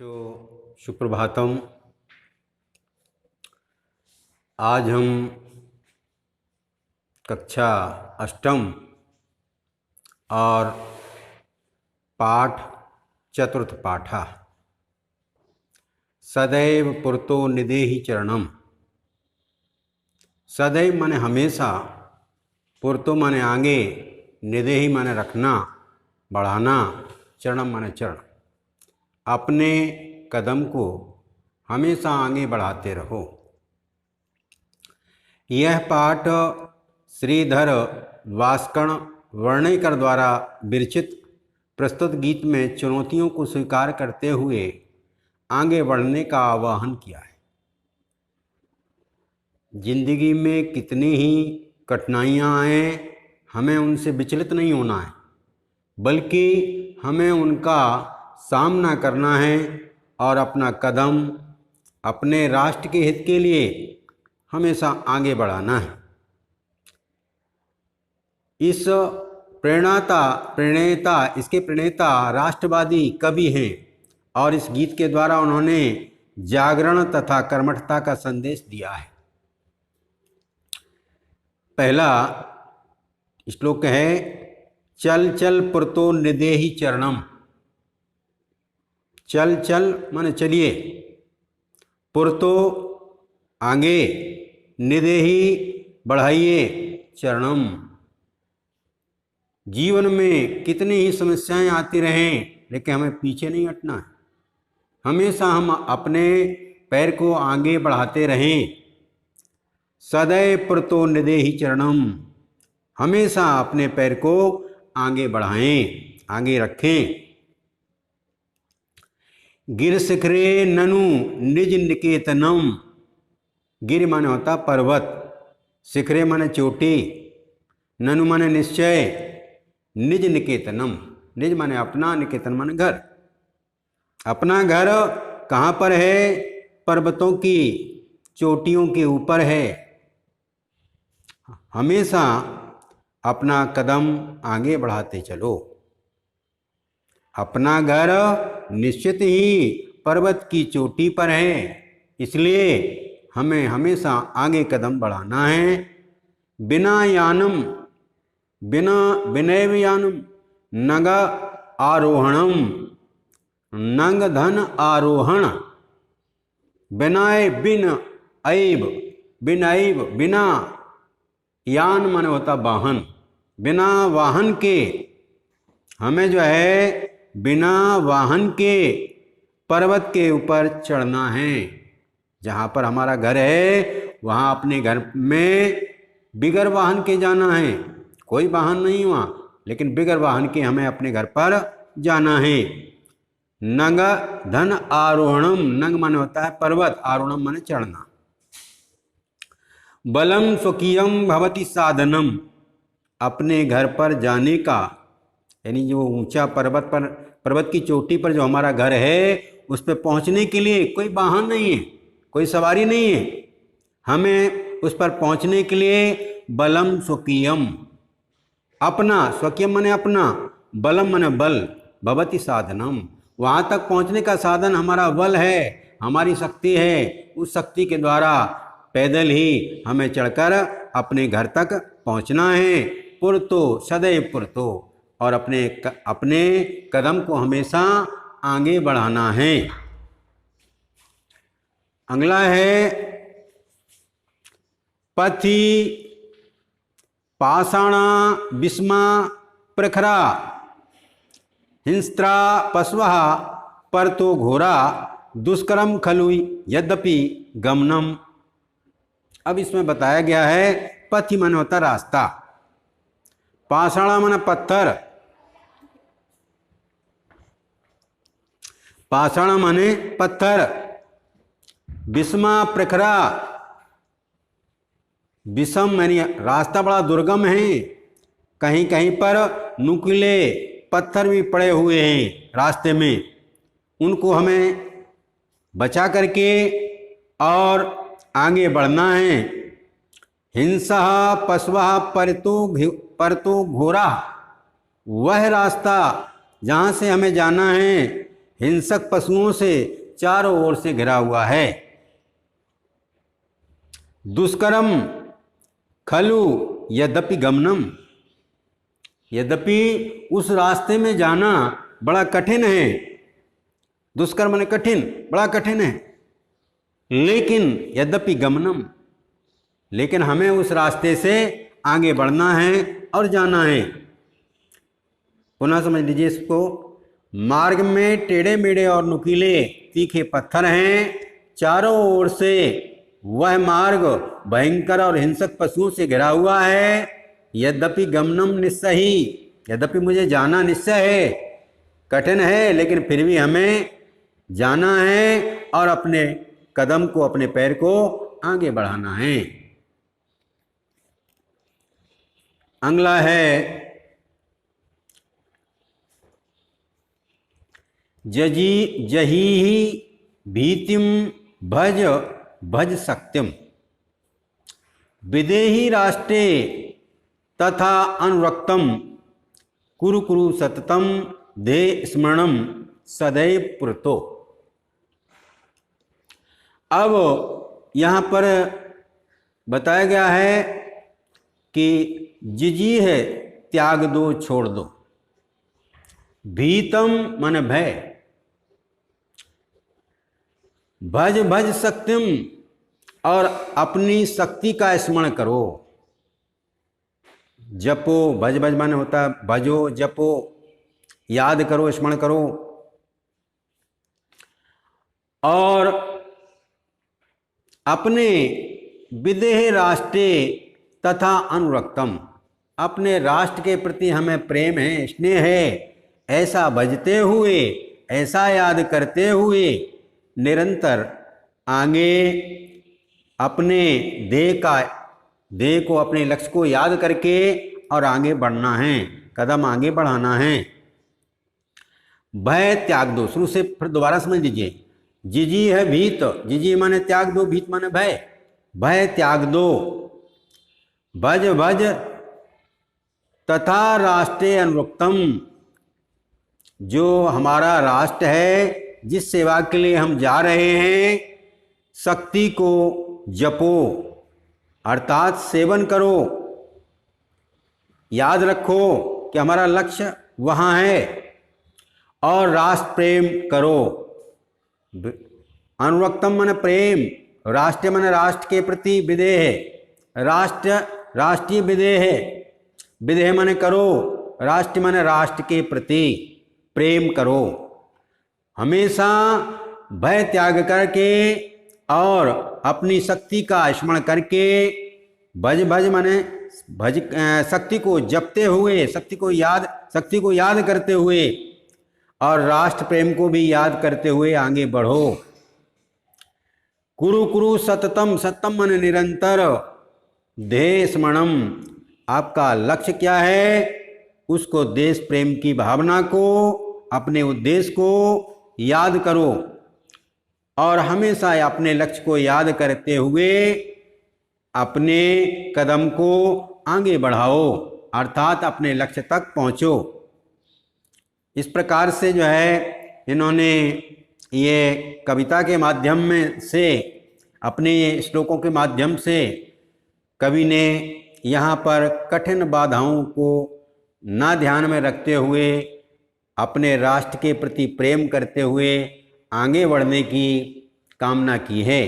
बच्चों सुप्रभातम। आज हम कक्षा अष्टम और पाठ चतुर्थ पाठा सदैव पुरतो निदेहि चरणम। सदैव माने हमेशा, पुरतो माने आगे, निदेहि माने रखना, बढ़ाना, चरणम माने चरण। अपने कदम को हमेशा आगे बढ़ाते रहो। यह पाठ श्रीधर वास्कण वर्णेकर द्वारा विरचित प्रस्तुत गीत में चुनौतियों को स्वीकार करते हुए आगे बढ़ने का आह्वान किया है। जिंदगी में कितनी ही कठिनाइयाँ आएँ, हमें उनसे विचलित नहीं होना है, बल्कि हमें उनका सामना करना है और अपना कदम अपने राष्ट्र के हित के लिए हमेशा आगे बढ़ाना है। इस इसके प्रणेता राष्ट्रवादी कवि हैं और इस गीत के द्वारा उन्होंने जागरण तथा कर्मठता का संदेश दिया है। पहला श्लोक है, चल चल पुरतो निदेहि चरणम। चल चल माने चलिए, पुरतो आगे, निदेहि बढ़ाइए, चरणम। जीवन में कितनी ही समस्याएं आती रहें, लेकिन हमें पीछे नहीं हटना है। हमेशा हम अपने पैर को आगे बढ़ाते रहें। सदैव पुरतो निदेहि चरणम, हमेशा अपने पैर को आगे बढ़ाएं, आगे रखें। गिर शिखरे ननु निज निकेतनम। गिर माने होता पर्वत, शिखरे माने चोटी, ननु माने निश्चय, निज निकेतनम, निज माने अपना, निकेतन माने घर। अपना घर कहाँ पर है? पर्वतों की चोटियों के ऊपर है। हमेशा अपना कदम आगे बढ़ाते चलो। अपना घर निश्चित ही पर्वत की चोटी पर है, इसलिए हमें हमेशा आगे कदम बढ़ाना है। बिना यानम, बिना विनय यानम, नग आरोहणम, नंग धन आरोहण। बिनाय बिन ऐब, बिन ऐब बिना, यान मन होता वाहन, बिना वाहन के हमें जो है बिना वाहन के पर्वत के ऊपर चढ़ना है। जहाँ पर हमारा घर है वहाँ अपने घर में बिगर वाहन के जाना है। कोई वाहन नहीं वहाँ, लेकिन बिगर वाहन के हमें अपने घर पर जाना है। नंग धन आरोहणम, नंग माने होता है पर्वत, आरोहणम माने चढ़ना। बलम स्वकीयम भवति साधनम, अपने घर पर जाने का, यानी जो ऊंचा पर्वत की चोटी पर जो हमारा घर है, उस पर पहुंचने के लिए कोई वाहन नहीं है, कोई सवारी नहीं है। हमें उस पर पहुंचने के लिए बलम स्वकीयम, अपना, स्वकीयम माने अपना, बलम माने बल, भवति साधनम, वहाँ तक पहुँचने का साधन हमारा बल है, हमारी शक्ति है। उस शक्ति के द्वारा पैदल ही हमें चढ़कर अपने घर तक पहुँचना है। पुरतो, सदैव पुरतो, और अपने कदम को हमेशा आगे बढ़ाना है। अगला है, पथि पाषाणा विस्मा प्रखरा, हिंस्त्रा पशवः परतो घोरा, दुष्करम खलु यद्यपि गमनम। अब इसमें बताया गया है, पथि माने होता रास्ता, पाषाणा माने पत्थर, पाषाण माने पत्थर, विषमा प्रखरा, विषम माने रास्ता बड़ा दुर्गम है, कहीं कहीं पर नुकीले पत्थर भी पड़े हुए हैं रास्ते में, उनको हमें बचा करके और आगे बढ़ना है। हिंसा पशवा परतो घोरा, वह रास्ता जहाँ से हमें जाना है हिंसक पशुओं से चारों ओर से घिरा हुआ है। दुष्करम खलु यद्यपि गमनम, यद्यपि उस रास्ते में जाना बड़ा कठिन है। दुष्कर माने कठिन, बड़ा कठिन है। लेकिन यद्यपि गमनम, लेकिन हमें उस रास्ते से आगे बढ़ना है और जाना है। पुनः समझ लीजिए इसको। मार्ग में टेढ़े मेढ़े और नुकीले तीखे पत्थर हैं। चारों ओर से वह मार्ग भयंकर और हिंसक पशुओं से घिरा हुआ है। यद्यपि गमनम निस्सही, यद्यपि मुझे जाना निश्चय है, कठिन है, लेकिन फिर भी हमें जाना है और अपने कदम को, अपने पैर को आगे बढ़ाना है। अगला है जही भीतिम भज भज सक्त्यम, विदेही राष्ट्रे तथा अनुरक्तम कुरु कुरु सततम दे स्मरणम सदैव पुरतो। अब यहाँ पर बताया गया है कि जिजी है त्याग दो, छोड़ दो। भीतम मन भय, भज भज सक्तिम, और अपनी शक्ति का स्मरण करो। जपो, भज भज मन होता है भजो, जपो, याद करो, स्मरण करो। और अपने विदेह राष्ट्रे तथा अनुरक्तम, अपने राष्ट्र के प्रति हमें प्रेम है, स्नेह है, ऐसा भजते हुए, ऐसा याद करते हुए निरंतर आगे अपने देह को, अपने लक्ष्य को याद करके और आगे बढ़ना है, कदम आगे बढ़ाना है। भय त्याग दो, शुरू से फिर दोबारा समझ लीजिए। जिजी है भीत, जिजी माने त्याग दो, भीत माने भय। भय त्याग दो, भज भज तथा राष्ट्रे अनुरक्तम, जो हमारा राष्ट्र है, जिस सेवा के लिए हम जा रहे हैं, शक्ति को जपो, अर्थात सेवन करो। याद रखो कि हमारा लक्ष्य वहाँ है, और राष्ट्र प्रेम करो। अनुरक्तम मन प्रेम, राष्ट्र मन राष्ट्र के प्रति विदेह है, राष्ट्रीय विदेह है। विदेह मन करो, राष्ट्र मन राष्ट्र के प्रति प्रेम करो। हमेशा भय त्याग करके और अपनी शक्ति का स्मरण करके, भज भज माने भज, शक्ति को जपते हुए, शक्ति को याद करते हुए और राष्ट्र प्रेम को भी याद करते हुए आगे बढ़ो। कुरु कुरु सततम, सततम मन निरंतर, ध्येय स्मरणम, आपका लक्ष्य क्या है, उसको, देश प्रेम की भावना को, अपने उद्देश्य को याद करो और हमेशा अपने लक्ष्य को याद करते हुए अपने कदम को आगे बढ़ाओ, अर्थात अपने लक्ष्य तक पहुंचो। इस प्रकार से जो है इन्होंने ये कविता के माध्यम में से, अपने श्लोकों के माध्यम से कवि ने यहाँ पर कठिन बाधाओं को ना ध्यान में रखते हुए अपने राष्ट्र के प्रति प्रेम करते हुए आगे बढ़ने की कामना की है।